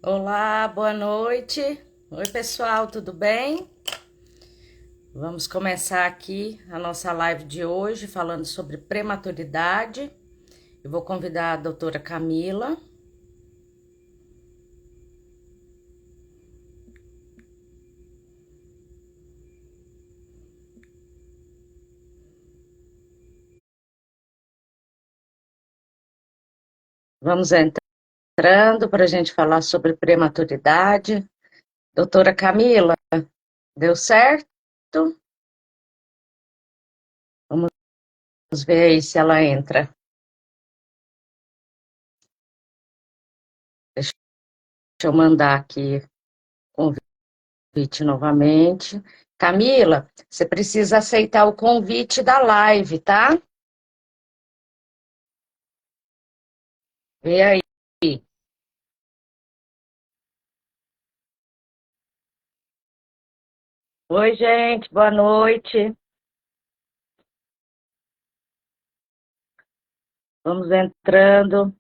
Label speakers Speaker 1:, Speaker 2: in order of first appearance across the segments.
Speaker 1: Olá, boa noite. Oi, pessoal, tudo bem? Vamos começar aqui a nossa live de hoje falando sobre prematuridade. Eu vou convidar a doutora Camila. Vamos entrando para a gente falar sobre prematuridade. Doutora Camila, deu certo? Vamos ver aí se ela entra. Deixa eu mandar aqui o convite novamente. Camila, você precisa aceitar o convite da live, tá? Vê aí. Oi, gente, boa noite. Vamos entrando.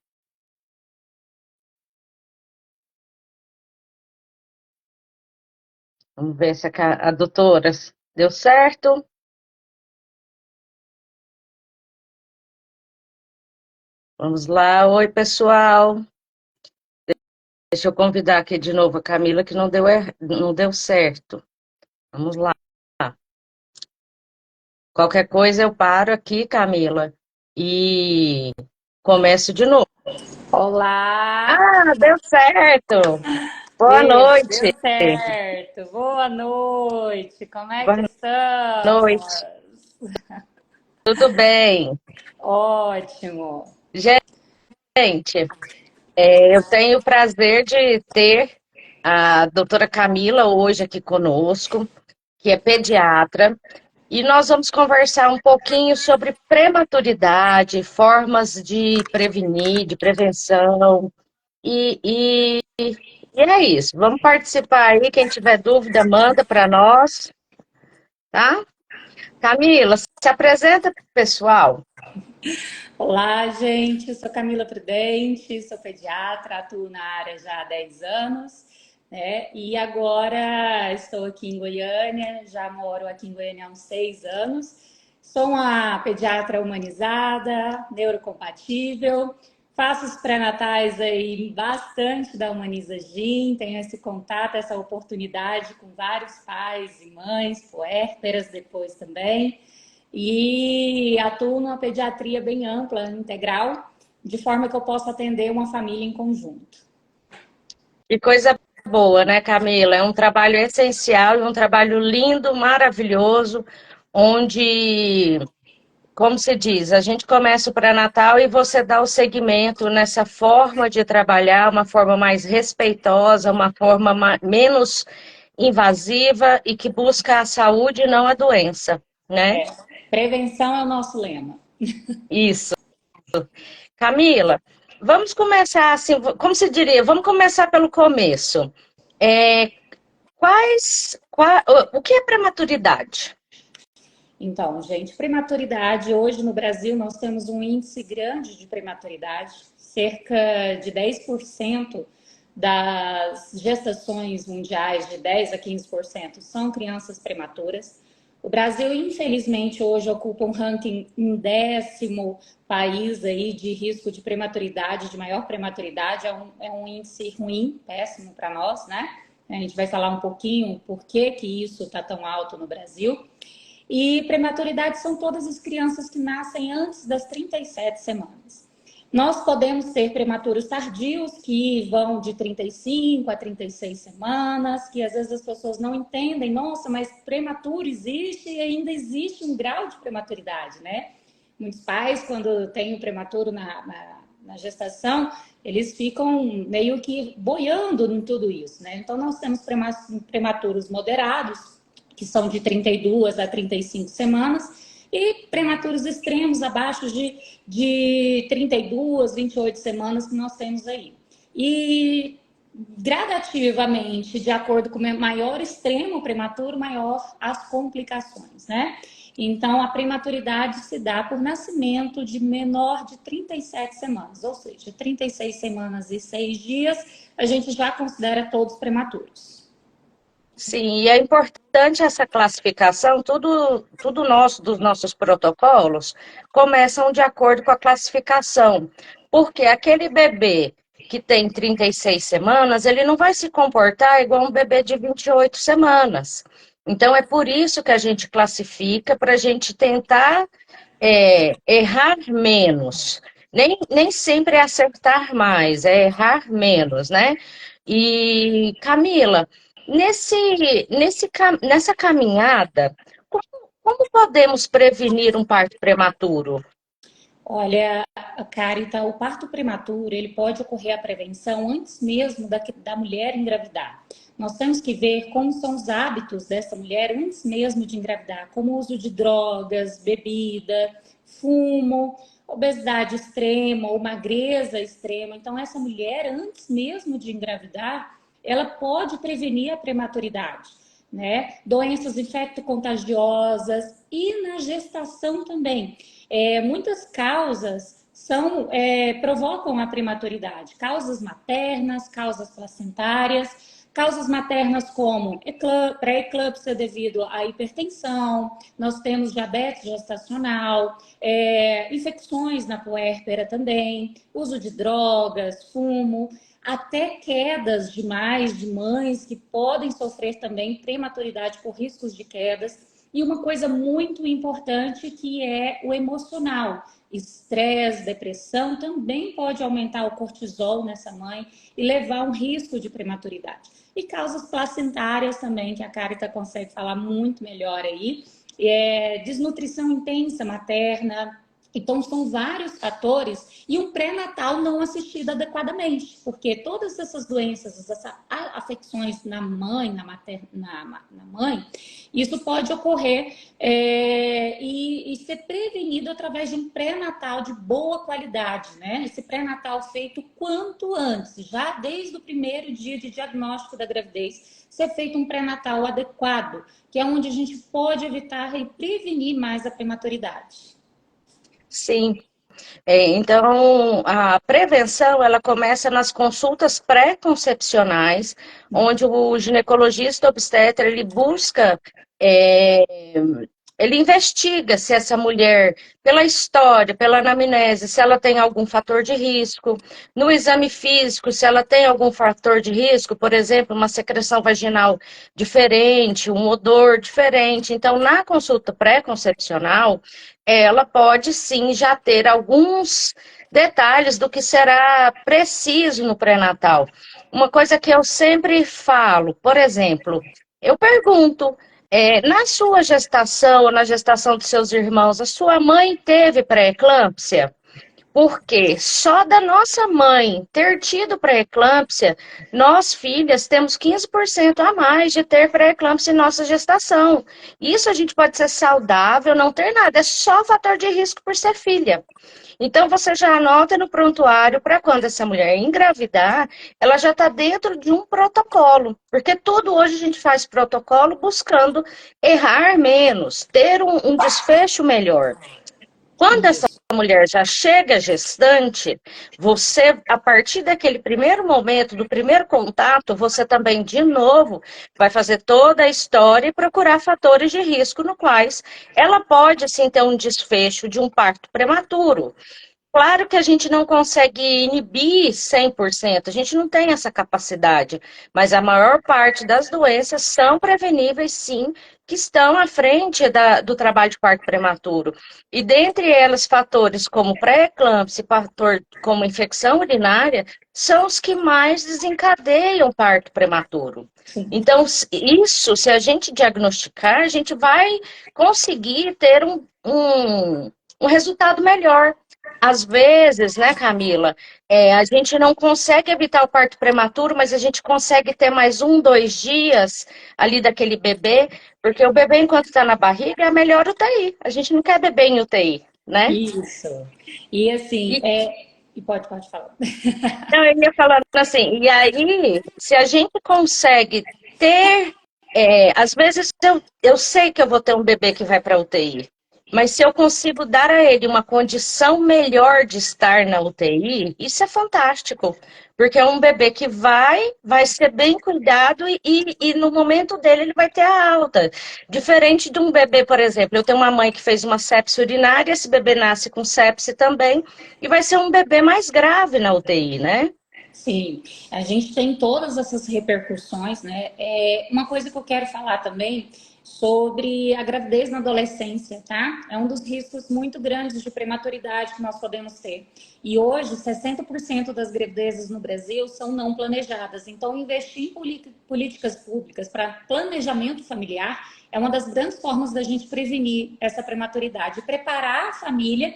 Speaker 1: Vamos ver se a doutora deu certo. Vamos lá. Oi, pessoal. Deixa eu convidar aqui de novo a Camila, que não deu certo. Vamos lá. Qualquer coisa eu paro aqui, Camila, e começo de novo.
Speaker 2: Olá!
Speaker 1: Ah, deu certo. Boa
Speaker 2: Isso, deu
Speaker 1: noite.
Speaker 2: certo. Boa noite. Como é que
Speaker 1: Boa
Speaker 2: estamos?
Speaker 1: noite. Tudo bem?
Speaker 2: Ótimo.
Speaker 1: Gente, eu tenho o prazer de ter a doutora Camila hoje aqui conosco, que é pediatra, e nós vamos conversar um pouquinho sobre prematuridade, formas de prevenir, de prevenção, e é isso. Vamos participar aí, quem tiver dúvida, manda para nós, tá? Camila, se apresenta para o pessoal.
Speaker 2: Olá, gente. Eu sou Camila Prudente, sou pediatra, atuo na área já há 10 anos, né? E agora estou aqui em Goiânia, já moro aqui em Goiânia há uns 6 anos. Sou uma pediatra humanizada, neurocompatível, faço os pré-natais aí bastante da Humaniza Gin, tenho esse contato, essa oportunidade com vários pais e mães, puérperas depois também. E atuo numa pediatria bem ampla, integral, de forma que eu possa atender uma família em conjunto.
Speaker 1: Que coisa boa, né, Camila? É um trabalho essencial e um trabalho lindo, maravilhoso, onde, como se diz, a gente começa o pré-natal e você dá o segmento nessa forma de trabalhar, uma forma mais respeitosa, uma forma menos invasiva e que busca a saúde e não a doença, né?
Speaker 2: Prevenção é o nosso lema.
Speaker 1: Isso. Camila, vamos começar assim, como se diria, vamos começar pelo começo. É, o que é prematuridade?
Speaker 2: Então, gente, prematuridade, hoje no Brasil nós temos um índice grande de prematuridade, cerca de 10% das gestações mundiais, de 10 a 15%, são crianças prematuras. O Brasil, infelizmente, hoje ocupa um ranking em 10º país aí de risco de prematuridade, de maior prematuridade, é um índice ruim, péssimo para nós, né? A gente vai falar um pouquinho por que isso está tão alto no Brasil. E prematuridade são todas as crianças que nascem antes das 37 semanas. Nós podemos ter prematuros tardios, que vão de 35 a 36 semanas, que às vezes as pessoas não entendem, nossa, mas prematuro existe e ainda existe um grau de prematuridade, né? Muitos pais, quando têm o prematuro na gestação, eles ficam meio que boiando em tudo isso, né? Então, nós temos prematuros moderados, que são de 32 a 35 semanas, e prematuros extremos, abaixo de 32, 28 semanas que nós temos aí. E gradativamente, de acordo com o maior extremo prematuro, maior as complicações, né? Então, a prematuridade se dá por nascimento de menor de 37 semanas, ou seja, 36 semanas e 6 dias, a gente já considera todos prematuros.
Speaker 1: Sim, e é importante essa classificação, tudo nosso, dos nossos protocolos, começam de acordo com a classificação, porque aquele bebê que tem 36 semanas, ele não vai se comportar igual um bebê de 28 semanas. Então, é por isso que a gente classifica, para a gente tentar errar menos. Nem sempre é acertar mais, é errar menos, né? E, Camila, nessa caminhada, como podemos prevenir um parto prematuro?
Speaker 2: Olha, Carita, o parto prematuro, ele pode ocorrer a prevenção antes mesmo da mulher engravidar. Nós temos que ver como são os hábitos dessa mulher antes mesmo de engravidar, como o uso de drogas, bebida, fumo, obesidade extrema ou magreza extrema. Então, essa mulher, antes mesmo de engravidar, ela pode prevenir a prematuridade, né? Doenças infecto-contagiosas e na gestação também. Muitas causas provocam a prematuridade, causas maternas, causas placentárias, causas maternas como pré-eclâmpsia devido à hipertensão, nós temos diabetes gestacional, infecções na puérpera também, uso de drogas, fumo, até quedas demais de mães que podem sofrer também prematuridade por riscos de quedas. E uma coisa muito importante que é o emocional. Estresse, depressão também pode aumentar o cortisol nessa mãe e levar a um risco de prematuridade. E causas placentárias também, que a Carita consegue falar muito melhor aí. Desnutrição intensa materna. Então, são vários fatores e um pré-natal não assistido adequadamente, porque todas essas doenças, essas afecções na mãe, na mãe, isso pode ocorrer e ser prevenido através de um pré-natal de boa qualidade, né? Esse pré-natal feito quanto antes, já desde o primeiro dia de diagnóstico da gravidez, ser feito um pré-natal adequado, que é onde a gente pode evitar e prevenir mais a prematuridade.
Speaker 1: Sim. Então, a prevenção, ela começa nas consultas pré-concepcionais, onde o ginecologista obstetra, ele busca, é, ele investiga se essa mulher, pela história, pela anamnese, se ela tem algum fator de risco, no exame físico, se ela tem algum fator de risco, por exemplo, uma secreção vaginal diferente, um odor diferente. Então, na consulta pré-concepcional, ela pode sim já ter alguns detalhes do que será preciso no pré-natal. Uma coisa que eu sempre falo, por exemplo, eu pergunto, na sua gestação ou na gestação dos seus irmãos, a sua mãe teve pré-eclâmpsia? Porque só da nossa mãe ter tido pré-eclâmpsia, nós filhas temos 15% a mais de ter pré-eclâmpsia em nossa gestação. Isso a gente pode ser saudável, não ter nada, é só fator de risco por ser filha. Então você já anota no prontuário para quando essa mulher engravidar, ela já está dentro de um protocolo. Porque tudo hoje a gente faz protocolo buscando errar menos, ter um desfecho melhor. Quando essa
Speaker 2: Isso.
Speaker 1: mulher já chega gestante, você, a partir daquele primeiro momento, do primeiro contato, você também, de novo, vai fazer toda a história e procurar fatores de risco no quais ela pode, sim, ter um desfecho de um parto prematuro. Claro que a gente não consegue inibir 100%, a gente não tem essa capacidade, mas a maior parte das doenças são preveníveis, sim, que estão à frente do trabalho de parto prematuro. E dentre elas, fatores como pré-eclâmpsia, fator como infecção urinária, são os que mais desencadeiam parto prematuro.
Speaker 2: Sim.
Speaker 1: Então, isso, se a gente diagnosticar, a gente vai conseguir ter um resultado melhor. Às vezes, né, Camila, a gente não consegue evitar o parto prematuro, mas a gente consegue ter mais 1, 2 dias ali daquele bebê, porque o bebê, enquanto está na barriga, é a melhor UTI. A gente não quer bebê em UTI, né?
Speaker 2: Isso. E assim,
Speaker 1: E,
Speaker 2: e pode falar.
Speaker 1: não, eu ia falando assim, e aí, se a gente consegue ter Às vezes eu sei que eu vou ter um bebê que vai para UTI, mas se eu consigo dar a ele uma condição melhor de estar na UTI, isso é fantástico, porque é um bebê que vai ser bem cuidado e no momento dele ele vai ter a alta. Diferente de um bebê, por exemplo, eu tenho uma mãe que fez uma sepse urinária, esse bebê nasce com sepse também, e vai ser um bebê mais grave na UTI, né?
Speaker 2: Sim, a gente tem todas essas repercussões, né? Uma coisa que eu quero falar também sobre a gravidez na adolescência, tá? É um dos riscos muito grandes de prematuridade que nós podemos ter. E hoje, 60% das gravidezes no Brasil são não planejadas. Então, investir em políticas públicas para planejamento familiar é uma das grandes formas da gente prevenir essa prematuridade, preparar a família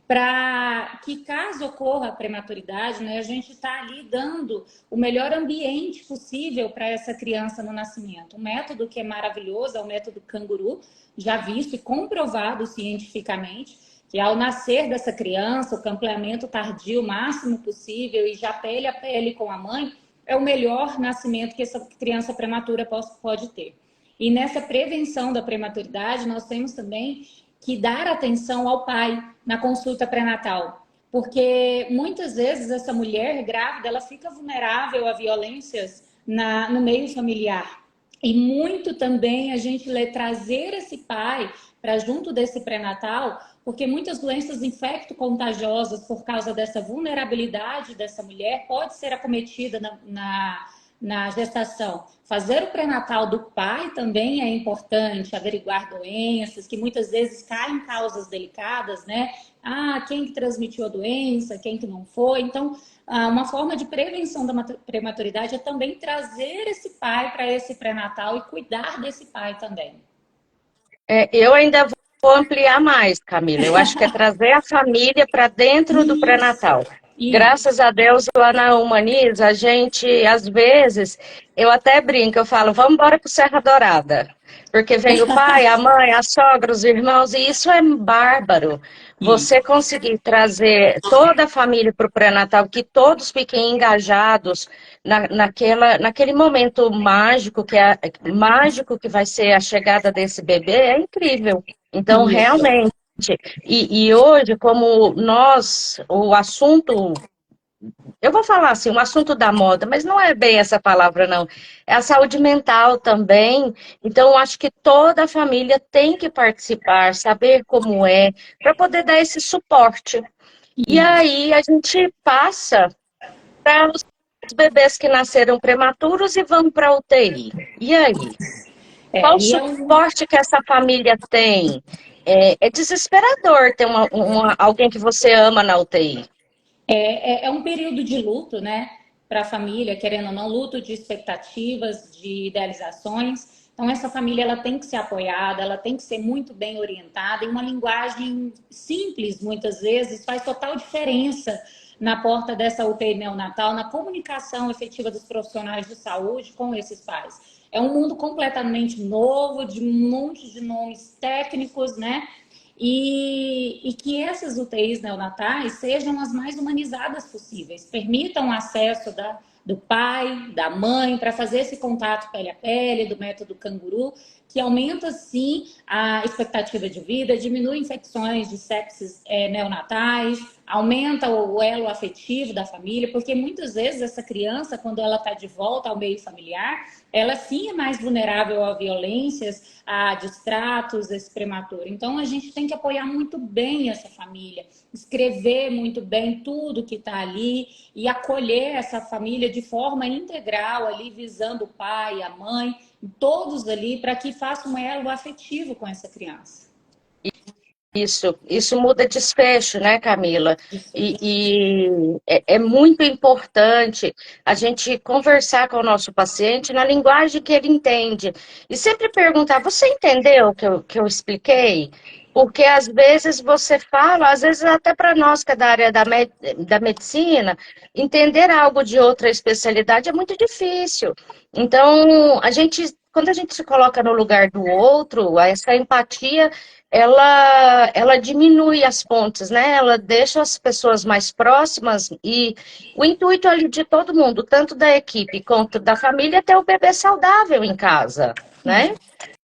Speaker 2: para que, caso ocorra a prematuridade, né, a gente está ali dando o melhor ambiente possível para essa criança no nascimento. Um método que é maravilhoso é o método canguru, já visto e comprovado cientificamente, que ao nascer dessa criança, o campamento tardio o máximo possível e já pele a pele com a mãe, é o melhor nascimento que essa criança prematura pode ter. E nessa prevenção da prematuridade, nós temos também que dar atenção ao pai na consulta pré-natal, porque muitas vezes essa mulher grávida ela fica vulnerável a violências no meio familiar. E muito também a gente trazer esse pai para junto desse pré-natal, porque muitas doenças infecto-contagiosas, por causa dessa vulnerabilidade dessa mulher, pode ser acometida na gestação. Fazer o pré-natal do pai também é importante, averiguar doenças que muitas vezes caem em causas delicadas, né? Ah, quem que transmitiu a doença, quem que não foi. Então, uma forma de prevenção da prematuridade é também trazer esse pai para esse pré-natal e cuidar desse pai também.
Speaker 1: Eu ainda vou ampliar mais, Camila. Eu acho que é trazer a família para dentro do
Speaker 2: Isso,
Speaker 1: pré-natal.
Speaker 2: isso.
Speaker 1: Graças a Deus, lá na Humaniza, a gente, às vezes, eu até brinco, eu falo, vamos embora para Serra Dourada. Porque vem o pai, a mãe, a sogra, os irmãos, e isso é bárbaro. Você
Speaker 2: Isso.
Speaker 1: conseguir trazer toda a família para o pré-natal, que todos fiquem engajados naquele momento mágico mágico que vai ser a chegada desse bebê, é incrível. Então,
Speaker 2: Isso.
Speaker 1: realmente, e hoje, como o assunto, eu vou falar assim, o assunto da moda, mas não é bem essa palavra, não. É a saúde mental também. Então, eu acho que toda a família tem que participar, saber como é, para poder dar esse suporte. E
Speaker 2: Isso.
Speaker 1: aí a gente passa para os bebês que nasceram prematuros e vão para a UTI. E aí? Qual o
Speaker 2: E é um,
Speaker 1: suporte que essa família tem? É desesperador ter alguém que você ama na UTI.
Speaker 2: é um período de luto, né? Para a família, querendo ou não, luto de expectativas, de idealizações. Então, essa família ela tem que ser apoiada, ela tem que ser muito bem orientada. E uma linguagem simples, muitas vezes, faz total diferença na porta dessa UTI neonatal, na comunicação efetiva dos profissionais de saúde com esses pais. É um mundo completamente novo, de um monte de nomes técnicos, né? E que essas UTIs neonatais sejam as mais humanizadas possíveis, permitam acesso do pai, da mãe, para fazer esse contato pele a pele, do método canguru, que aumenta sim a expectativa de vida, diminui infecções de sepsis neonatais, aumenta o elo afetivo da família, porque muitas vezes essa criança, quando ela está de volta ao meio familiar, ela sim é mais vulnerável a violências, a distratos, esse prematuro. Então, a gente tem que apoiar muito bem essa família, escrever muito bem tudo que está ali e acolher essa família de forma integral, ali visando o pai, a mãe, todos ali, para que faça um elo afetivo com essa criança.
Speaker 1: Isso muda desfecho, né, Camila? É muito importante a gente conversar com o nosso paciente na linguagem que ele entende. E sempre perguntar, você entendeu o que eu expliquei? Porque às vezes você fala, às vezes até para nós que é da área da medicina, entender algo de outra especialidade é muito difícil. Então, quando a gente se coloca no lugar do outro, essa empatia ela diminui as pontes, né? Ela deixa as pessoas mais próximas e o intuito ali de todo mundo, tanto da equipe quanto da família, é ter o bebê saudável em casa. né?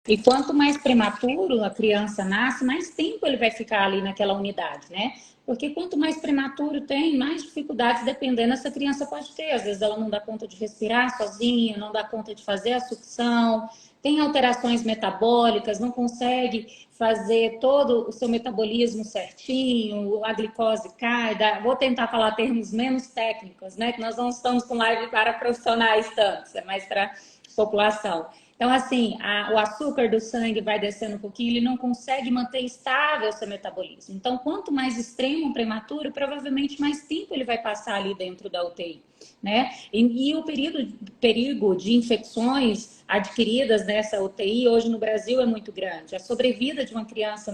Speaker 2: E quanto mais prematuro a criança nasce, mais tempo ele vai ficar ali naquela unidade, né? Porque quanto mais prematuro tem, mais dificuldades, dependendo, essa criança pode ter. Às vezes ela não dá conta de respirar sozinha, não dá conta de fazer a sucção, tem alterações metabólicas, não consegue fazer todo o seu metabolismo certinho, a glicose cai. Vou tentar falar termos menos técnicos, né? Que nós não estamos com live para profissionais tantos, é mais para população. Então, assim, o açúcar do sangue vai descendo um pouquinho, ele não consegue manter estável o seu metabolismo. Então, quanto mais extremo o prematuro, provavelmente mais tempo ele vai passar ali dentro da UTI, né? E o perigo de infecções adquiridas nessa UTI hoje no Brasil é muito grande. A sobrevida de uma criança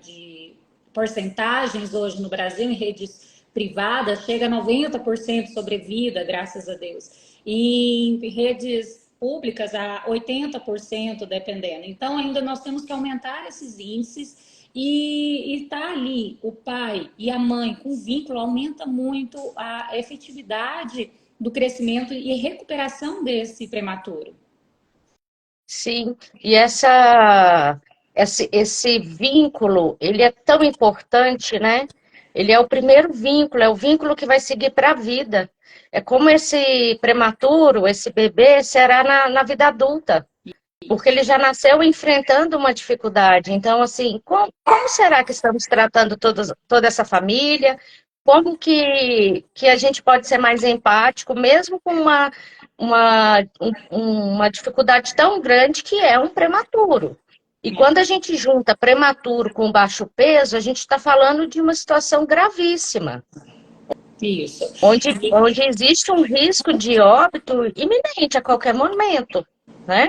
Speaker 2: de porcentagens hoje no Brasil em redes privadas chega a 90% de sobrevida, graças a Deus. E em redes públicas a 80%, dependendo. Então, ainda nós temos que aumentar esses índices e tá ali o pai e a mãe com vínculo aumenta muito a efetividade do crescimento e recuperação desse prematuro.
Speaker 1: Sim, e esse vínculo, ele é tão importante, né? Ele é o primeiro vínculo, é o vínculo que vai seguir para a vida. É como esse prematuro, esse bebê, será na vida adulta, porque ele já nasceu enfrentando uma dificuldade. Então, assim, como será que estamos tratando toda essa família? Como que a gente pode ser mais empático, mesmo com uma dificuldade tão grande que é um prematuro? E quando a gente junta prematuro com baixo peso, a gente está falando de uma situação gravíssima,
Speaker 2: Isso.
Speaker 1: onde existe um risco de óbito iminente a qualquer momento, né?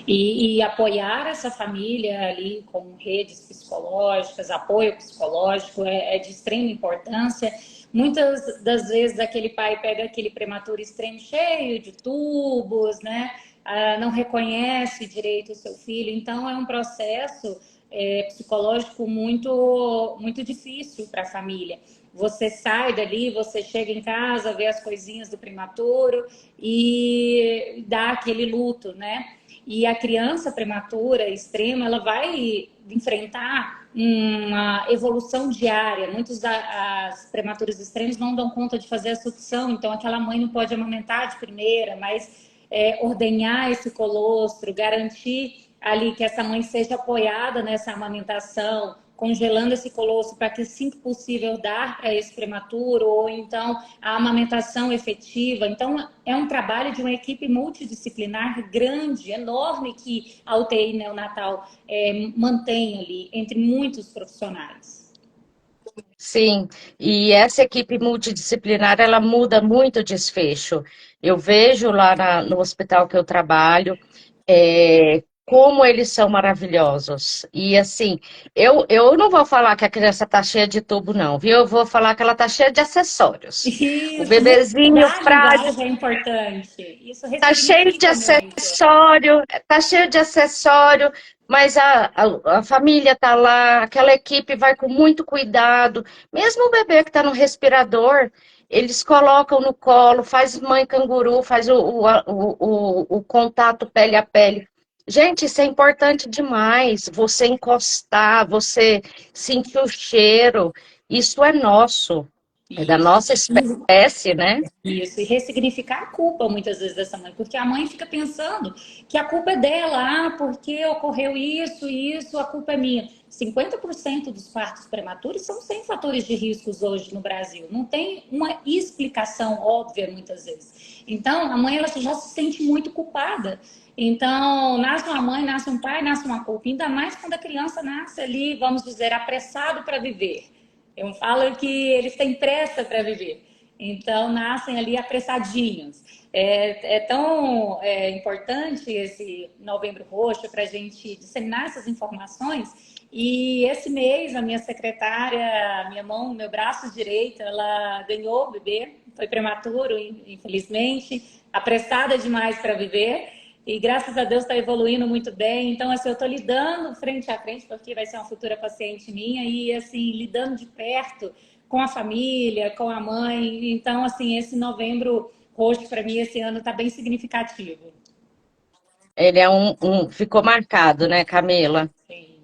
Speaker 2: E apoiar essa família ali com redes psicológicas, apoio psicológico é de extrema importância. Muitas das vezes aquele pai pega aquele prematuro extremo cheio de tubos, né? Não reconhece direito o seu filho, então é um processo psicológico muito difícil para a família. Você sai dali, você chega em casa, vê as coisinhas do prematuro e dá aquele luto, né? E a criança prematura extrema, ela vai enfrentar uma evolução diária. Muitos as prematuras extremas não dão conta de fazer a sucção, então aquela mãe não pode amamentar de primeira, mas ordenhar esse colostro, garantir ali que essa mãe seja apoiada nessa amamentação, congelando esse colostro para que, assim que possível, dar para esse prematuro, ou então a amamentação efetiva. Então, é um trabalho de uma equipe multidisciplinar grande, enorme, que a UTI neonatal mantém ali, entre muitos profissionais.
Speaker 1: Sim, e essa equipe multidisciplinar, ela muda muito o desfecho. Eu vejo lá no hospital que eu trabalho, como eles são maravilhosos. E assim, eu não vou falar que a criança está cheia de tubo, não, viu? Eu vou falar que ela está cheia de acessórios. O
Speaker 2: Isso,
Speaker 1: bebezinho
Speaker 2: mudar a
Speaker 1: frágil
Speaker 2: linguagem é importante. Isso
Speaker 1: tá cheio de
Speaker 2: ressignifica muito.
Speaker 1: acessório, tá cheio de acessório, mas a família tá lá, aquela equipe vai com muito cuidado. Mesmo o bebê que está no respirador, eles colocam no colo, faz mãe canguru, faz o contato pele a pele. Gente, isso é importante demais. Você encostar, você sentir o cheiro, isso é nosso, é da
Speaker 2: Isso.
Speaker 1: nossa espécie, né?
Speaker 2: Isso, e ressignificar a culpa muitas vezes dessa mãe, porque a mãe fica pensando que a culpa é dela, porque ocorreu isso, a culpa é minha. 50% dos partos prematuros são sem fatores de riscos hoje no Brasil. Não tem uma explicação óbvia muitas vezes. Então, a mãe ela já se sente muito culpada. Então, nasce uma mãe, nasce um pai, nasce uma culpa. Ainda mais quando a criança nasce ali, vamos dizer, apressado para viver. Eu falo que eles têm pressa para viver. Então, nascem ali apressadinhos. É tão importante esse Novembro Roxo para a gente disseminar essas informações. E esse mês, a minha secretária, minha mão, meu braço direito, ela ganhou o bebê, foi prematuro, infelizmente, apressada demais para viver. E graças a Deus está evoluindo muito bem. Então, assim, eu estou lidando frente a frente, porque vai ser uma futura paciente minha, e assim, lidando de perto com a família, com a mãe. Então, assim, esse Novembro Roxo para mim esse ano está bem significativo.
Speaker 1: Ele é ficou marcado, né, Camila?
Speaker 2: Sim.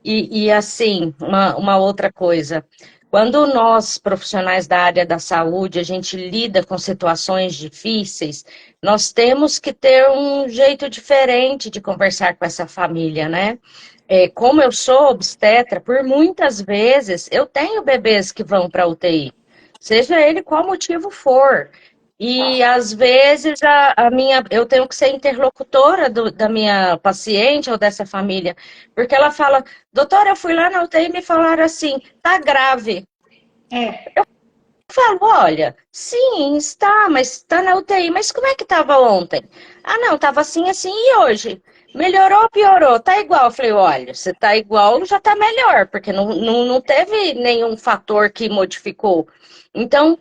Speaker 1: E assim, uma outra coisa. Quando nós, profissionais da área da saúde, a gente lida com situações difíceis, nós temos que ter um jeito diferente de conversar com essa família, né? Como eu sou obstetra, por muitas vezes eu tenho bebês que vão para UTI, seja ele qual motivo for. E às vezes eu tenho que ser interlocutora da minha paciente ou dessa família, porque ela fala, doutora, eu fui lá na UTI e me falaram assim, tá grave.
Speaker 2: É,
Speaker 1: Eu falo, olha, sim, está, mas está na UTI, mas como é que estava ontem? Ah, não, estava assim, assim, e hoje? Melhorou ou piorou? Tá igual. Eu falei, olha, se tá igual, já tá melhor, porque não teve nenhum fator que modificou. Então,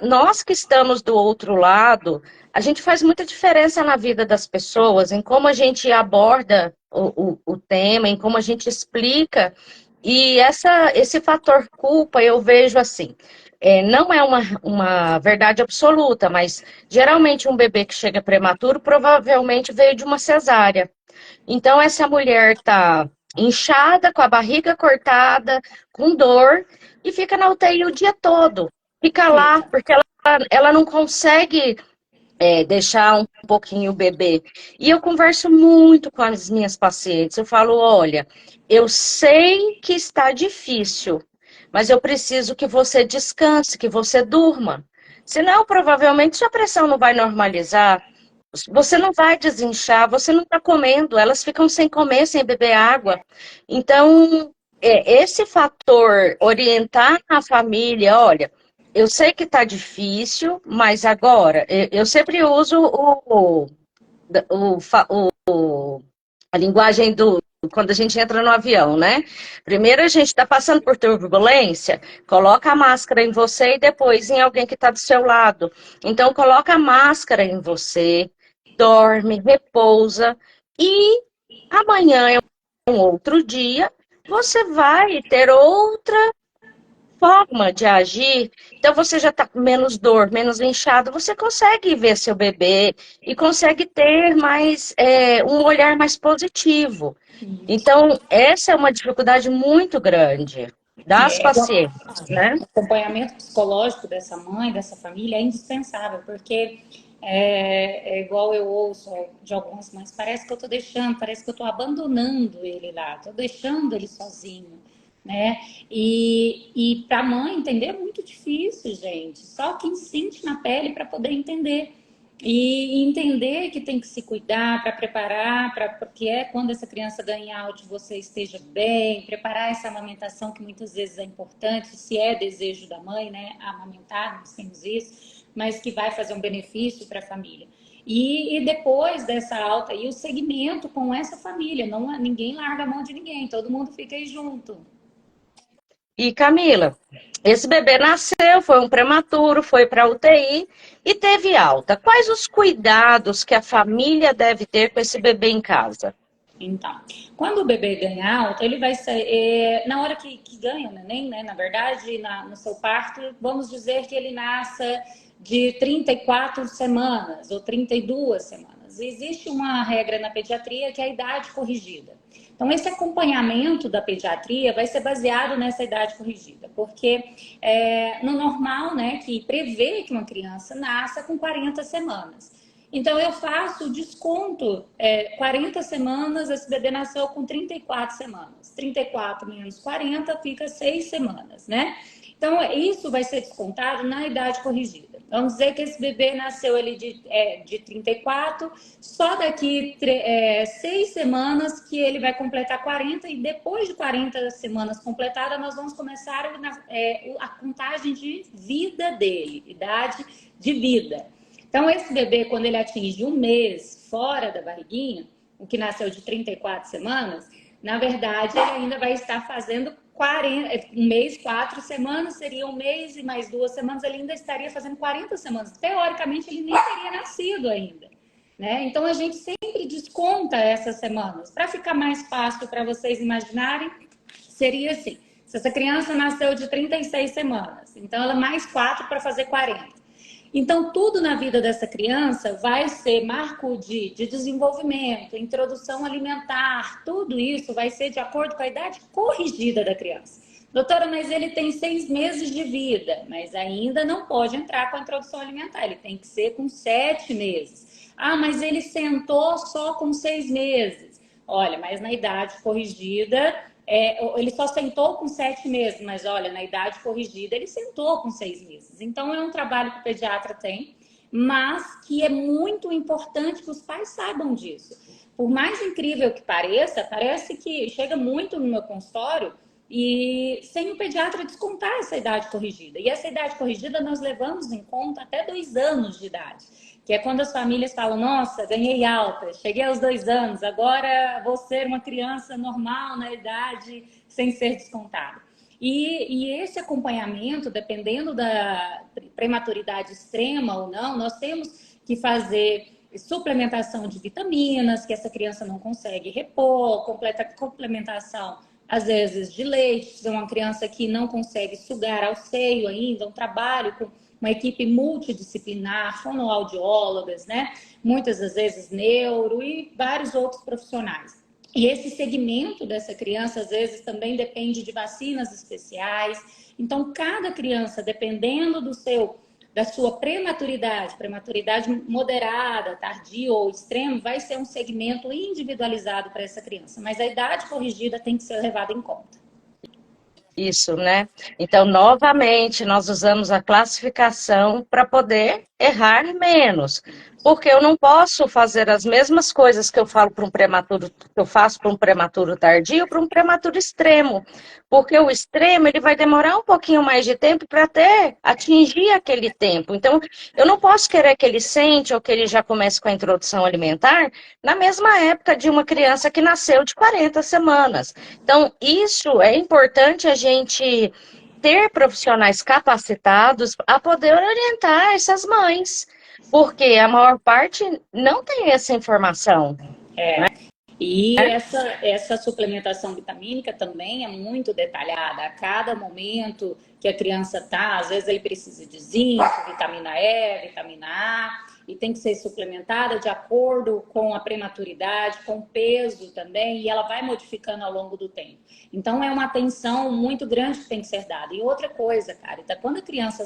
Speaker 1: nós que estamos do outro lado, a gente faz muita diferença na vida das pessoas, em como a gente aborda o tema, em como a gente explica. E esse fator culpa eu vejo assim. Não é uma verdade absoluta, mas geralmente um bebê que chega prematuro provavelmente veio de uma cesárea. Então, essa mulher está inchada, com a barriga cortada, com dor, e fica na UTI o dia todo. Fica lá,
Speaker 2: fica.
Speaker 1: porque ela não consegue deixar um pouquinho o bebê. E eu converso muito com as minhas pacientes. Eu falo, olha, eu sei que está difícil, mas eu preciso que você descanse, que você durma. Senão, provavelmente, sua pressão não vai normalizar. Você não vai desinchar, você não está comendo, elas ficam sem comer, sem beber água. Então, esse fator orientar a família, olha, eu sei que está difícil, mas agora, eu sempre uso a linguagem quando a gente entra no avião, né? Primeiro a gente está passando por turbulência, coloca a máscara em você e depois em alguém que está do seu lado. Então, coloca a máscara em você, dorme, repousa e amanhã é um outro dia, você vai ter outra forma de agir, então você já está com menos dor, menos inchado, você consegue ver seu bebê e consegue ter um olhar mais positivo. Então, essa é uma dificuldade muito grande das
Speaker 2: É,
Speaker 1: pacientes, né?
Speaker 2: o acompanhamento psicológico dessa mãe, dessa família é indispensável, porque igual eu ouço de algumas mães, parece que eu estou deixando, parece que eu estou abandonando ele lá, estou deixando ele sozinho, né? E para a mãe entender é muito difícil, gente. Só quem sente na pele para poder entender. E entender que tem que se cuidar para preparar, porque quando essa criança ganhar onde você esteja bem, preparar essa amamentação que muitas vezes é importante, se é desejo da mãe, né, amamentar, nós temos isso, mas que vai fazer um benefício para a família. E depois dessa alta, e o segmento com essa família, não, ninguém larga a mão de ninguém, todo mundo fica aí junto.
Speaker 1: E Camila, esse bebê nasceu, foi um prematuro, foi para a UTI e teve alta. Quais os cuidados que a família deve ter com esse bebê em casa?
Speaker 2: Então, quando o bebê ganha alta, ele vai ser. Na hora que ganha o neném, né? Na verdade, no seu parto, vamos dizer que ele nasça de 34 semanas ou 32 semanas. Existe uma regra na pediatria que é a idade corrigida. Então, esse acompanhamento da pediatria vai ser baseado nessa idade corrigida, porque no normal, né, que prevê que uma criança nasça com 40 semanas. Então, eu faço desconto 40 semanas, esse bebê nasceu com 34 semanas. 34 menos 40 fica 6 semanas, né? Então, isso vai ser descontado na idade corrigida. Vamos dizer que esse bebê nasceu ele de 34, só daqui 6 semanas que ele vai completar 40, e depois de 40 semanas completadas, nós vamos começar a contagem de vida dele, idade de vida. Então, esse bebê, quando ele atinge um mês fora da barriguinha, o que nasceu de 34 semanas, na verdade, ele ainda vai estar fazendo 40, um mês, 4 semanas, seria um mês e mais 2 semanas, ele ainda estaria fazendo 40 semanas. Teoricamente, ele nem teria nascido ainda. Né? Então, a gente sempre desconta essas semanas. Para ficar mais fácil para vocês imaginarem, seria assim: se essa criança nasceu de 36 semanas, então ela mais 4 para fazer 40. Então, tudo na vida dessa criança vai ser marco de desenvolvimento, introdução alimentar, tudo isso vai ser de acordo com a idade corrigida da criança. Doutora, mas ele tem 6 meses de vida, mas ainda não pode entrar com a introdução alimentar, ele tem que ser com 7 meses. Ah, mas ele sentou só com 6 meses. Olha, mas na idade corrigida, ele só sentou com 7 meses, mas olha, na idade corrigida ele sentou com 6 meses. Então é um trabalho que o pediatra tem, mas que é muito importante que os pais saibam disso. Por mais incrível que pareça, parece que chega muito no meu consultório e sem o pediatra descontar essa idade corrigida. E essa idade corrigida nós levamos em conta até 2 anos de idade. Que é quando as famílias falam, nossa, ganhei alta, cheguei aos 2 anos, agora vou ser uma criança normal na idade sem ser descontada. E esse acompanhamento, dependendo da prematuridade extrema ou não, nós temos que fazer suplementação de vitaminas, que essa criança não consegue repor, complementação, às vezes, de leite, se é uma criança que não consegue sugar ao seio ainda, um trabalho com uma equipe multidisciplinar, fonoaudiólogas, né? Muitas das vezes neuro e vários outros profissionais. E esse segmento dessa criança, às vezes, também depende de vacinas especiais. Então, cada criança, dependendo da sua prematuridade moderada, tardia ou extremo, vai ser um segmento individualizado para essa criança. Mas a idade corrigida tem que ser levada em conta.
Speaker 1: Isso, né? Então, novamente, nós usamos a classificação para poder errar menos. Porque eu não posso fazer as mesmas coisas que eu falo para um prematuro, que eu faço para um prematuro tardio, para um prematuro extremo. Porque o extremo, ele vai demorar um pouquinho mais de tempo para até atingir aquele tempo. Então, eu não posso querer que ele sente ou que ele já comece com a introdução alimentar na mesma época de uma criança que nasceu de 40 semanas. Então, isso é importante a gente ter profissionais capacitados a poder orientar essas mães, porque a maior parte não tem essa informação.
Speaker 2: E essa suplementação vitamínica também é muito detalhada. A cada momento que a criança está, às vezes ele precisa de zinco, vitamina E, vitamina A, e tem que ser suplementada de acordo com a prematuridade, com o peso também, e ela vai modificando ao longo do tempo. Então é uma atenção muito grande que tem que ser dada. E outra coisa, Carita, quando a criança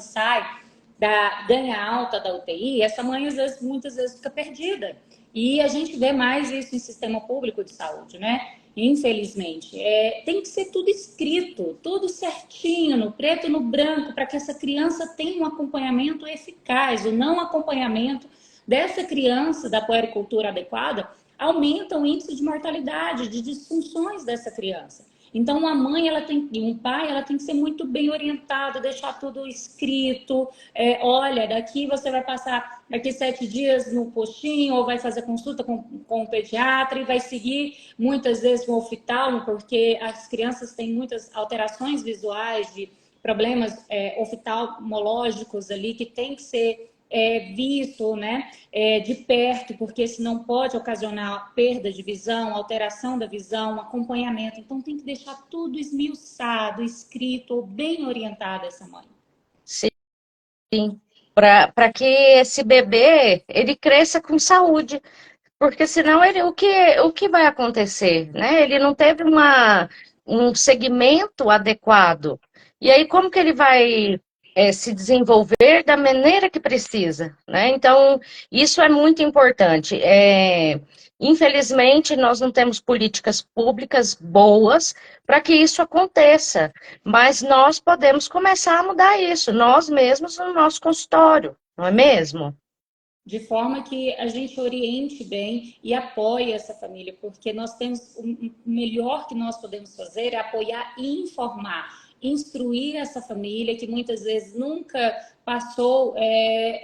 Speaker 2: ganha alta da UTI, essa mãe muitas vezes fica perdida. E a gente vê mais isso em sistema público de saúde, né? Infelizmente. Tem que ser tudo escrito, tudo certinho, no preto e no branco, para que essa criança tenha um acompanhamento eficaz. O não acompanhamento dessa criança da puericultura adequada aumenta o índice de mortalidade, de disfunções dessa criança. Então, uma mãe e um pai, ela tem que ser muito bem orientada, deixar tudo escrito. Olha, daqui você vai passar daqui 7 dias no postinho, ou vai fazer consulta com o pediatra e vai seguir muitas vezes com o oftalmo, porque as crianças têm muitas alterações visuais, de problemas oftalmológicos ali que tem que ser visto, né, de perto, porque senão pode ocasionar perda de visão, alteração da visão, acompanhamento. Então tem que deixar tudo esmiuçado, escrito, bem orientado essa mãe.
Speaker 1: Sim, para que esse bebê ele cresça com saúde, porque senão o que vai acontecer, né? Ele não teve um segmento adequado. E aí, como que ele vai se desenvolver da maneira que precisa, né? Então, isso é muito importante. Infelizmente, nós não temos políticas públicas boas para que isso aconteça, mas nós podemos começar a mudar isso, nós mesmos no nosso consultório, não é mesmo?
Speaker 2: De forma que a gente oriente bem e apoie essa família, porque nós temos o melhor que nós podemos fazer é apoiar e informar, instruir essa família que muitas vezes nunca passou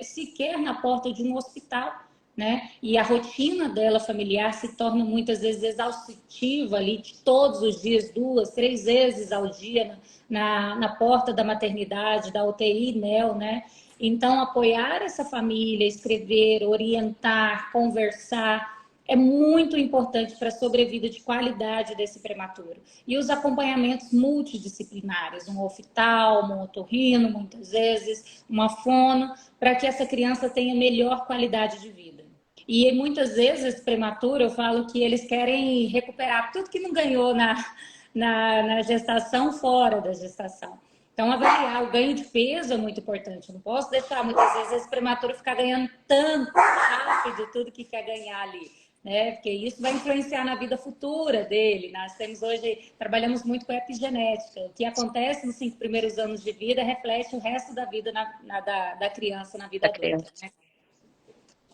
Speaker 2: sequer na porta de um hospital, né? E a rotina dela familiar se torna muitas vezes exaustiva ali, de todos os dias, 2, 3 vezes ao dia na porta da maternidade, da UTI, NEO, né? Então, apoiar essa família, escrever, orientar, conversar, é muito importante para a sobrevida de qualidade desse prematuro. E os acompanhamentos multidisciplinares, um oftalmo, um otorrino, muitas vezes, uma fono, para que essa criança tenha melhor qualidade de vida. E muitas vezes, esse prematuro, eu falo que eles querem recuperar tudo que não ganhou na gestação, fora da gestação. Então, avaliar o ganho de peso é muito importante. Eu não posso deixar, muitas vezes, esse prematuro ficar ganhando tanto, rápido, tudo que quer ganhar ali, né? Porque isso vai influenciar na vida futura dele. Nós temos hoje, trabalhamos muito com epigenética. O que acontece nos 5 primeiros anos de vida reflete o resto da vida da criança na vida
Speaker 1: Da
Speaker 2: adulta,
Speaker 1: criança.
Speaker 2: né?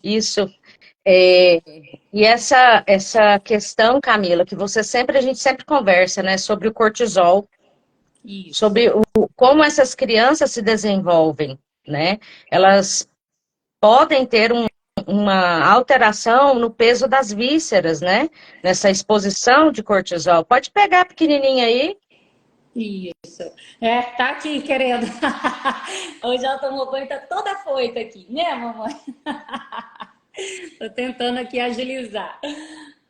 Speaker 1: Isso. E essa questão, Camila, que a gente sempre conversa, né, sobre o cortisol,
Speaker 2: Isso.
Speaker 1: sobre como essas crianças se desenvolvem, né? Elas podem ter uma alteração no peso das vísceras, né? Nessa exposição de cortisol. Pode pegar a pequenininha aí.
Speaker 2: Isso. Tá aqui querendo. Hoje ela tomou banho, tá toda afoita aqui, né, mamãe? Tô tentando aqui agilizar.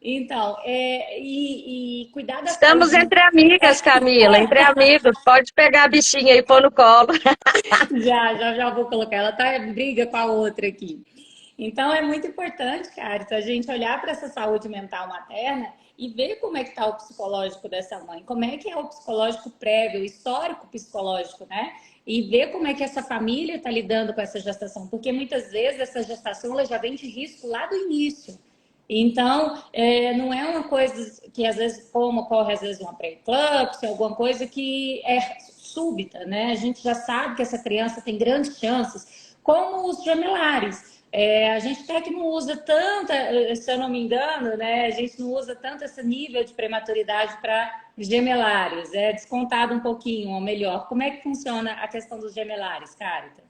Speaker 2: Então, e cuidar da
Speaker 1: Estamos
Speaker 2: saúde.
Speaker 1: entre amigas, Camila, entre amigos. Pode pegar a bichinha aí e pôr no colo.
Speaker 2: Já vou colocar. Ela tá em briga com a outra aqui. Então, é muito importante, cara, a gente olhar para essa saúde mental materna e ver como é que está o psicológico dessa mãe, como é que é o psicológico prévio, o histórico psicológico, né? E ver como é que essa família está lidando com essa gestação, porque muitas vezes essa gestação ela já vem de risco lá do início. Então, não é uma coisa que às vezes, como ocorre às vezes uma pré-eclâmpsia, alguma coisa que é súbita, né? A gente já sabe que essa criança tem grandes chances, como os gemelares. A gente até que não usa tanto, se eu não me engano, né? A gente não usa tanto esse nível de prematuridade para gemelares. É descontado um pouquinho, ou melhor. Como é que funciona a questão dos gemelares, Carita?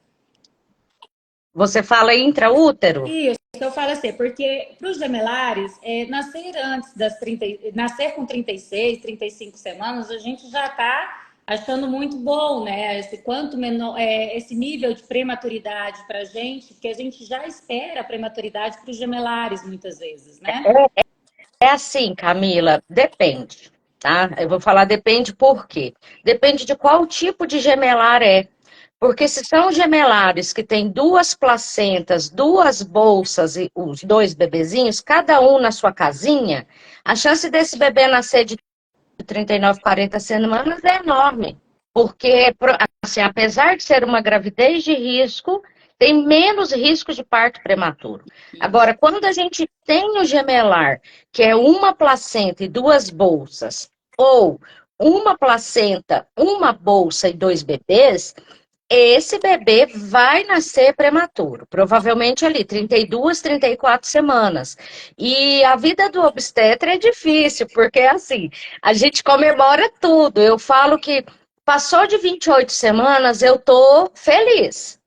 Speaker 1: Você fala intraútero?
Speaker 2: Isso, eu falo assim, porque para os gemelares, nascer antes das 30, nascer com 36, 35 semanas, a gente já está achando muito bom, né? Quanto menor, esse nível de prematuridade para a gente, porque a gente já espera a prematuridade para os gemelares muitas vezes, né?
Speaker 1: É assim, Camila, depende, tá? Eu vou falar depende por quê? Depende de qual tipo de gemelar é. Porque se são gemelares que têm duas placentas, duas bolsas e os dois bebezinhos, cada um na sua casinha, a chance desse bebê nascer de 39, 40 semanas é enorme. Porque, assim, apesar de ser uma gravidez de risco, tem menos risco de parto prematuro.
Speaker 2: Isso.
Speaker 1: Agora, quando a gente tem o gemelar, que é uma placenta e duas bolsas, ou uma placenta, uma bolsa e dois bebês, esse bebê vai nascer prematuro, provavelmente ali 32, 34 semanas. E a vida do obstetra é difícil, porque assim, a gente comemora tudo. Eu falo que passou de 28 semanas, eu tô feliz.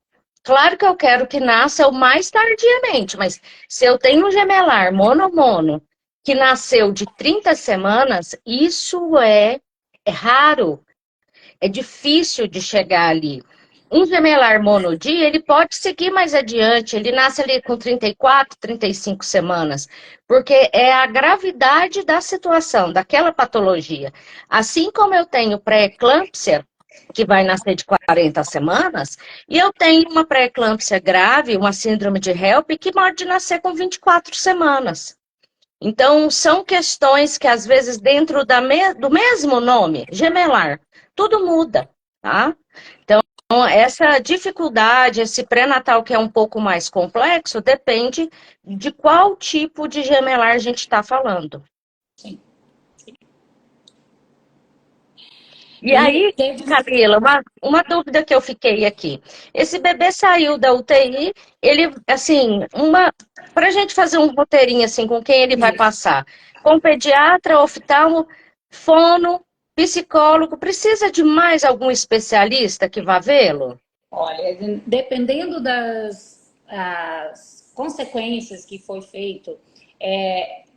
Speaker 1: Claro que eu quero que nasça o mais tardiamente, mas se eu tenho um gemelar mono que nasceu de 30 semanas, isso é raro, é difícil de chegar ali. Um gemelar monodia, ele pode seguir mais adiante, ele nasce ali com 34, 35 semanas, porque é a gravidade da situação, daquela patologia. Assim como eu tenho pré-eclâmpsia, que vai nascer de 40 semanas, e eu tenho uma pré-eclâmpsia grave, uma síndrome de HELP, que pode nascer com 24 semanas. Então, são questões que, às vezes, dentro do mesmo nome, gemelar, tudo muda, tá? Então, essa dificuldade, esse pré-natal que é um pouco mais complexo, depende de qual tipo de gemelar a gente está falando.
Speaker 2: Sim.
Speaker 1: E
Speaker 2: E
Speaker 1: aí,
Speaker 2: teve.
Speaker 1: Camila, uma dúvida que eu fiquei aqui. Esse bebê saiu da UTI, ele, assim, para a gente fazer um roteirinho, assim, com quem ele vai
Speaker 2: Isso.
Speaker 1: passar? Com pediatra, oftalmo, fono, psicólogo, precisa de mais algum especialista que vá vê-lo?
Speaker 2: Olha, dependendo das as consequências que foi feito,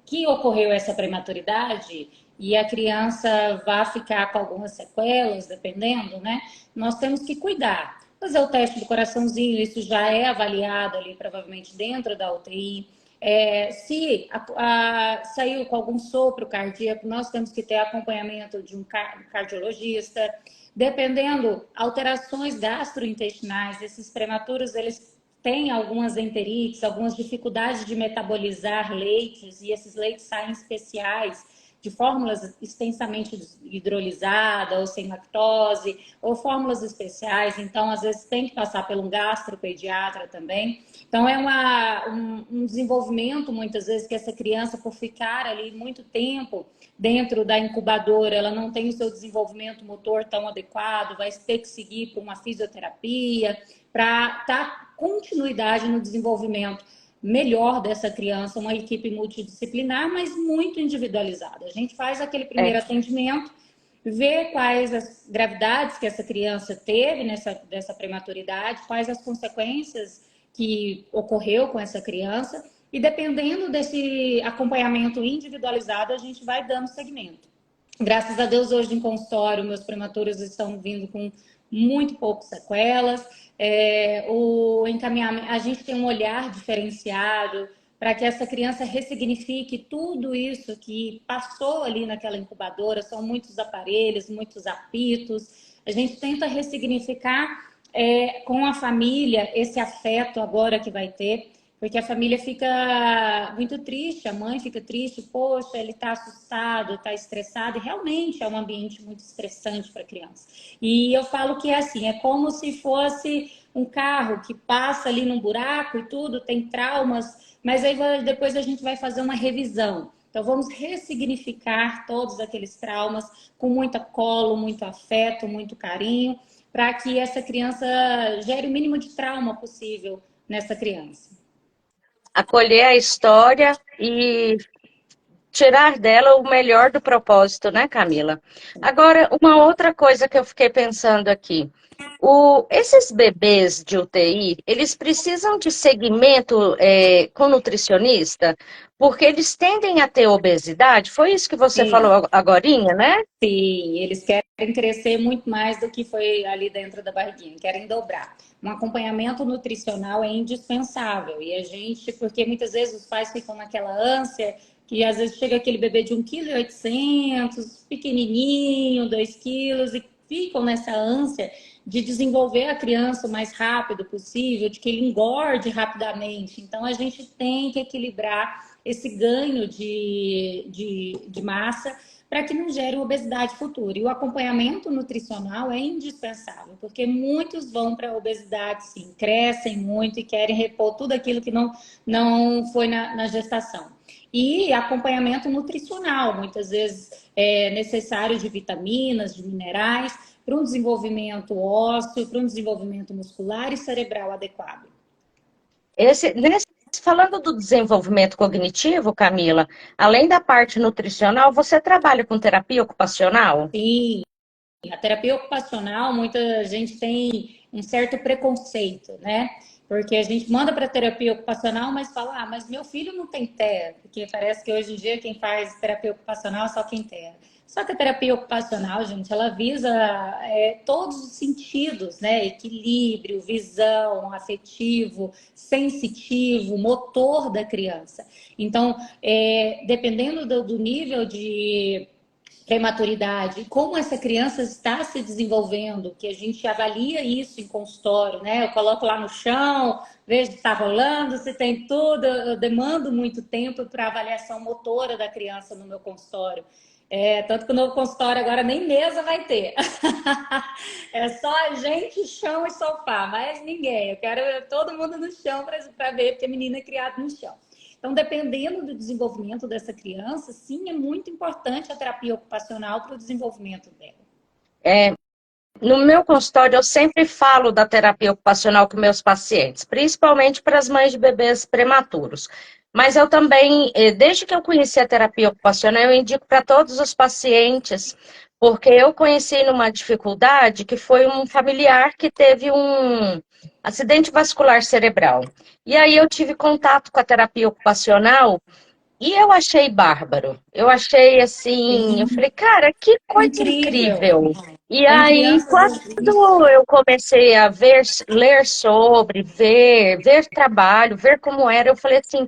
Speaker 2: que ocorreu essa prematuridade e a criança vai ficar com algumas sequelas, dependendo, né? Nós temos que cuidar. Fazer o teste do coraçãozinho, isso já é avaliado ali, provavelmente dentro da UTI. Se saiu com algum sopro cardíaco, nós temos que ter acompanhamento de um cardiologista. Dependendo, alterações gastrointestinais, esses prematuros, eles têm algumas enterites, algumas dificuldades de metabolizar leites, e esses leites saem especiais, de fórmulas extensamente hidrolizadas ou sem lactose, ou fórmulas especiais, então às vezes tem que passar por um gastropediatra também. Então é um desenvolvimento, muitas vezes, que essa criança, por ficar ali muito tempo dentro da incubadora, ela não tem o seu desenvolvimento motor tão adequado, vai ter que seguir para uma fisioterapia, para dar continuidade no desenvolvimento melhor dessa criança, uma equipe multidisciplinar, mas muito individualizada. A gente faz aquele primeiro atendimento, vê quais as gravidades que essa criança teve dessa prematuridade, quais as consequências que ocorreu com essa criança, e dependendo desse acompanhamento individualizado, a gente vai dando seguimento. Graças a Deus, hoje em consultório, meus prematuros estão vindo com muito poucas sequelas. O encaminhamento, a gente tem um olhar diferenciado para que essa criança ressignifique tudo isso que passou ali naquela incubadora. São muitos aparelhos, muitos apitos. A gente tenta ressignificar com a família esse afeto agora que vai ter, porque a família fica muito triste, a mãe fica triste, poxa, ele está assustado, está estressado, e realmente é um ambiente muito estressante para a criança. E eu falo que é assim, é como se fosse um carro que passa ali num buraco e tudo, tem traumas, mas aí depois a gente vai fazer uma revisão. Então vamos ressignificar todos aqueles traumas com muita colo, muito afeto, muito carinho, para que essa criança gere o mínimo de trauma possível nessa criança.
Speaker 1: Acolher a história e tirar dela o melhor do propósito, né, Camila? Agora, uma outra coisa que eu fiquei pensando aqui. Esses bebês de UTI, eles precisam de segmento com nutricionista? Porque eles tendem a ter obesidade? Foi isso que você
Speaker 2: Sim.
Speaker 1: falou agorinha, né?
Speaker 2: Sim, eles querem crescer muito mais do que foi ali dentro da barriguinha, querem dobrar. Um acompanhamento nutricional é indispensável. E a gente, porque muitas vezes os pais ficam naquela ânsia, que às vezes chega aquele bebê de 1,8 kg, pequenininho, 2 quilos, e ficam nessa ânsia de desenvolver a criança o mais rápido possível, de que ele engorde rapidamente. Então, a gente tem que equilibrar esse ganho de massa para que não gere obesidade futura. E o acompanhamento nutricional é indispensável, porque muitos vão para a obesidade, sim, crescem muito e querem repor tudo aquilo que não foi na gestação. E acompanhamento nutricional, muitas vezes é necessário, de vitaminas, de minerais, para um desenvolvimento ósseo, para um desenvolvimento muscular e cerebral adequado.
Speaker 1: Falando do desenvolvimento cognitivo, Camila, além da parte nutricional, você trabalha com terapia ocupacional?
Speaker 2: Sim, a terapia ocupacional, muita gente tem um certo preconceito, né? Porque a gente manda para terapia ocupacional, mas fala, mas meu filho não tem TEA, porque parece que hoje em dia quem faz terapia ocupacional é só quem tem. Só que a terapia ocupacional, gente, ela visa todos os sentidos, né? Equilíbrio, visão, afetivo, sensitivo, motor da criança. Então, dependendo do nível de prematuridade, como essa criança está se desenvolvendo, que a gente avalia isso em consultório, né? Eu coloco lá no chão, vejo se está rolando, se tem tudo, eu demando muito tempo para avaliação motora da criança no meu consultório. Tanto que o novo consultório agora nem mesa vai ter. É só a gente, chão e sofá, mais ninguém. Eu quero todo mundo no chão para ver, porque a menina é criada no chão. Então, dependendo do desenvolvimento dessa criança, sim, é muito importante a terapia ocupacional para o desenvolvimento dela.
Speaker 1: No meu consultório, eu sempre falo da terapia ocupacional com meus pacientes, principalmente para as mães de bebês prematuros. Mas eu também, desde que eu conheci a terapia ocupacional, eu indico para todos os pacientes, porque eu conheci numa dificuldade que foi um familiar que teve um acidente vascular cerebral. E aí eu tive contato com a terapia ocupacional e eu achei bárbaro. Eu achei assim, eu falei, cara, que coisa
Speaker 2: Incrível!
Speaker 1: incrível. E
Speaker 2: Tem
Speaker 1: aí,
Speaker 2: crianças assim.
Speaker 1: quando eu comecei a ler sobre, ver trabalho, ver como era, eu falei assim,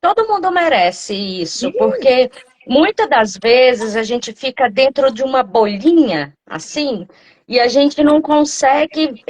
Speaker 1: todo mundo merece isso, porque muitas das vezes a gente fica dentro de uma bolinha, assim, e a gente não consegue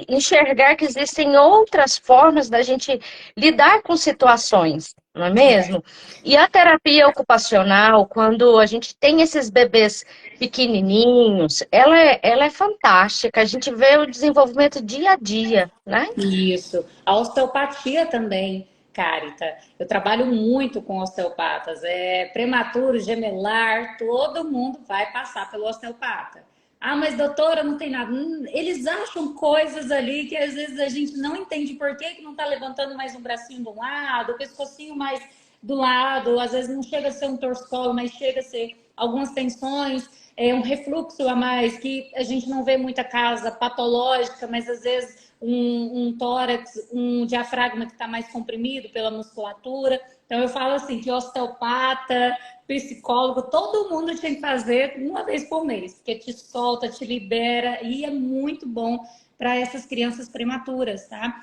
Speaker 1: enxergar que existem outras formas da gente lidar com situações, não é mesmo? E a terapia ocupacional, quando a gente tem esses bebês pequenininhos, ela é fantástica, a gente vê o desenvolvimento dia a dia, né?
Speaker 2: Isso. A osteopatia também, Carita. Eu trabalho muito com osteopatas. É prematuro, gemelar, todo mundo vai passar pelo osteopata. Ah, mas doutora, não tem nada. Eles acham coisas ali que às vezes a gente não entende por que que não está levantando mais um bracinho de um lado, o pescocinho mais do lado, às vezes não chega a ser um torcicolo, mas chega a ser algumas tensões, um refluxo a mais, que a gente não vê muita causa patológica, mas às vezes um tórax, um diafragma que está mais comprimido pela musculatura. Então eu falo assim que osteopata, psicólogo, todo mundo tinha que fazer uma vez por mês, porque te solta, te libera e é muito bom para essas crianças prematuras, tá?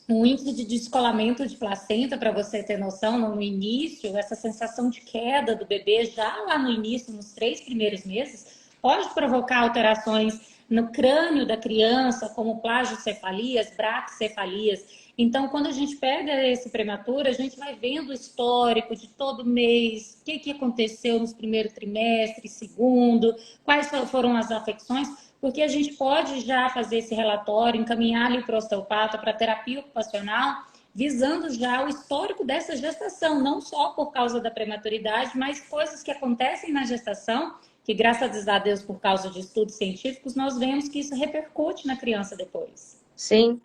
Speaker 2: O índice de descolamento de placenta, para você ter noção, no início, essa sensação de queda do bebê já lá no início, nos 3 primeiros meses, pode provocar alterações no crânio da criança, como plagiocefalias, braquicefalias. Então, quando a gente pega esse prematuro, a gente vai vendo o histórico de todo mês, o que aconteceu nos primeiros trimestres, segundo, quais foram as afecções, porque a gente pode já fazer esse relatório, encaminhar ali para o osteopata, para terapia ocupacional, visando já o histórico dessa gestação, não só por causa da prematuridade, mas coisas que acontecem na gestação, que graças a Deus, por causa de estudos científicos, nós vemos que isso repercute na criança depois.
Speaker 1: Sim,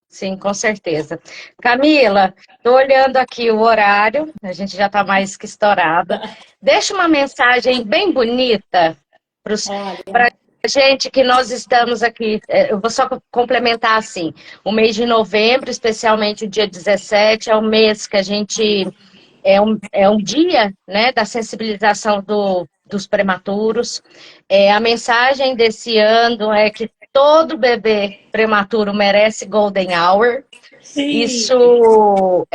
Speaker 1: sim, com certeza. Camila, estou olhando aqui o horário, a gente já está mais que estourada. Deixa uma mensagem bem bonita para
Speaker 2: Olha,
Speaker 1: a gente que nós estamos aqui. Eu vou só complementar assim: o mês de novembro, especialmente o dia 17, é o mês que a gente. É um dia, né, da sensibilização dos prematuros. A mensagem desse ano é que todo bebê prematuro merece Golden Hour.
Speaker 2: sim,
Speaker 1: Isso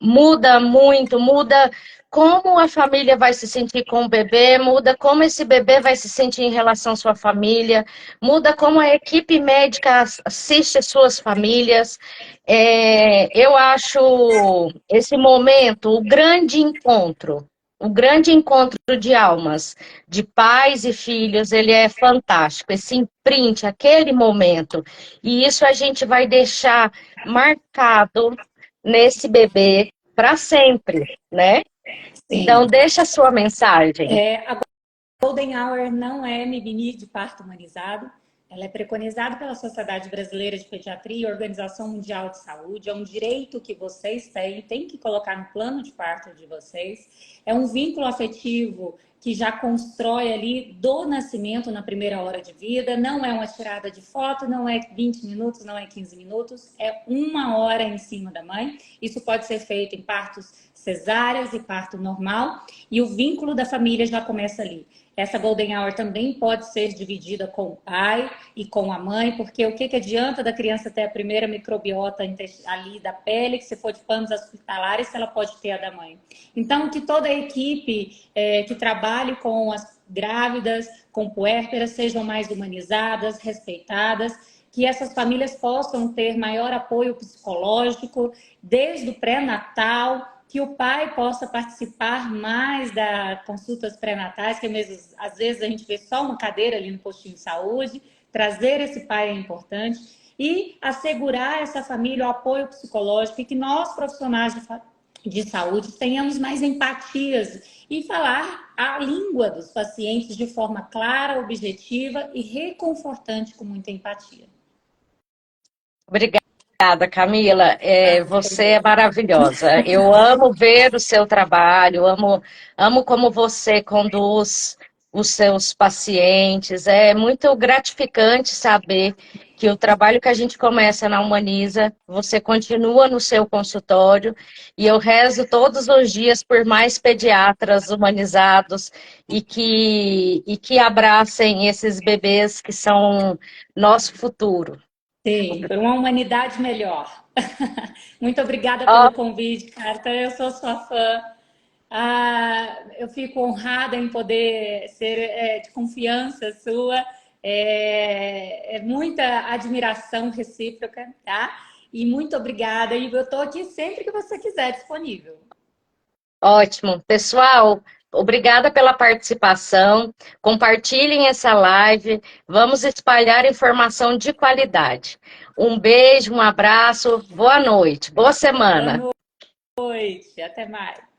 Speaker 1: muda muito, muda como a família vai se sentir com o bebê, muda como esse bebê vai se sentir em relação à sua família, muda como a equipe médica assiste as suas famílias. Eu acho esse momento o grande encontro de almas, de pais e filhos, ele é fantástico. Esse imprint, aquele momento. E isso a gente vai deixar marcado nesse bebê para sempre, né? Então,
Speaker 2: sim.
Speaker 1: deixa a sua mensagem.
Speaker 2: A Golden Hour não é mimimi de parto humanizado. Ela é preconizada pela Sociedade Brasileira de Pediatria e Organização Mundial de Saúde. É um direito que vocês têm, tem que colocar no plano de parto de vocês. É um vínculo afetivo que já constrói ali do nascimento na primeira hora de vida. Não é uma tirada de foto, não é 20 minutos, não é 15 minutos, é 1 hora em cima da mãe. Isso pode ser feito em partos cesáreas e parto normal. E o vínculo da família já começa ali. Essa Golden Hour também pode ser dividida com o pai e com a mãe, porque o que adianta da criança ter a primeira microbiota ali da pele, que se for de panos hospitalares, ela pode ter a da mãe. Então, que toda a equipe que trabalhe com as grávidas, com puérperas, sejam mais humanizadas, respeitadas, que essas famílias possam ter maior apoio psicológico desde o pré-natal, que o pai possa participar mais das consultas pré-natais, que mesmo, às vezes a gente vê só uma cadeira ali no postinho de saúde, trazer esse pai é importante e assegurar essa família o apoio psicológico e que nós, profissionais de saúde, tenhamos mais empatias e falar a língua dos pacientes de forma clara, objetiva e reconfortante com muita empatia.
Speaker 1: Obrigada, Camila. Você é maravilhosa. Eu amo ver o seu trabalho, amo como você conduz os seus pacientes. É muito gratificante saber que o trabalho que a gente começa na Humaniza, você continua no seu consultório, e eu rezo todos os dias por mais pediatras humanizados e que abracem esses bebês que são nosso futuro.
Speaker 2: Sim, por uma humanidade melhor. Muito obrigada
Speaker 1: Ó,
Speaker 2: pelo convite, Carta. Eu sou sua fã. Eu fico honrada em poder ser de confiança sua. É muita admiração recíproca, tá? E muito obrigada. E eu estou aqui sempre que você quiser disponível.
Speaker 1: ótimo. Pessoal, obrigada pela participação. Compartilhem essa live. Vamos espalhar informação de qualidade. Um beijo, um abraço, boa noite, boa
Speaker 2: Boa
Speaker 1: semana.
Speaker 2: noite. Até mais.